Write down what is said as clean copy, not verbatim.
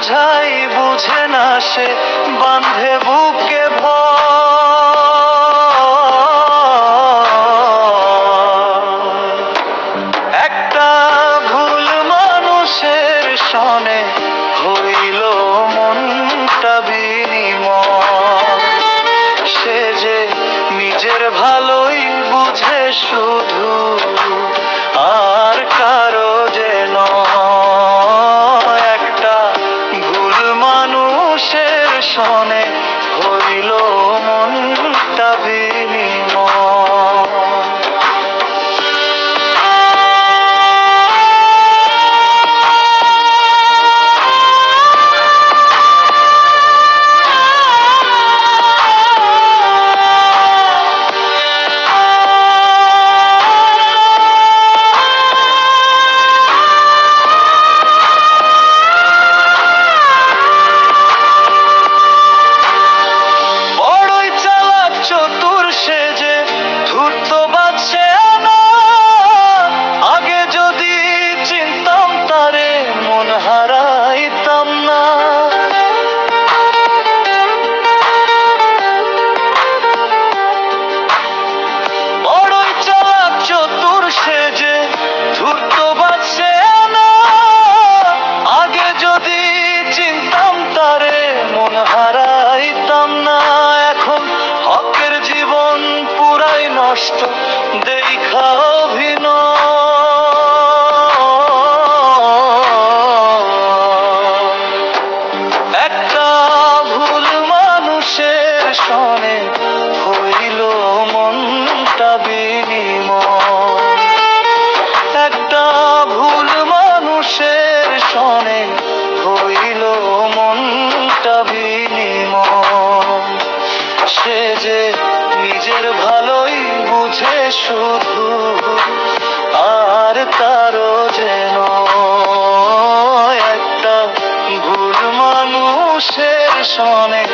বুঝাই বুঝে না সে, বাঁধে বুকে ভয়। একটা ভুল মানুষের সনে হইল মনটা বিনিময়। সে যে নিজের ভালোই বুঝে শুধু, আর কারো যে নয়। একটা ভুল মানুষের সনে হইল মনটা বিনিময়। নষ্ট দেখা অভিনয়। একটা ভুল মানুষের সনে হইল মনটা বিনিময়। একটা ভুল মানুষের সনে হইল মনটা বিনিময়। সে যে নিজের ভালোই বুঝে শুধু, আর কারো যেন। একটা ভুল মানুষের সনে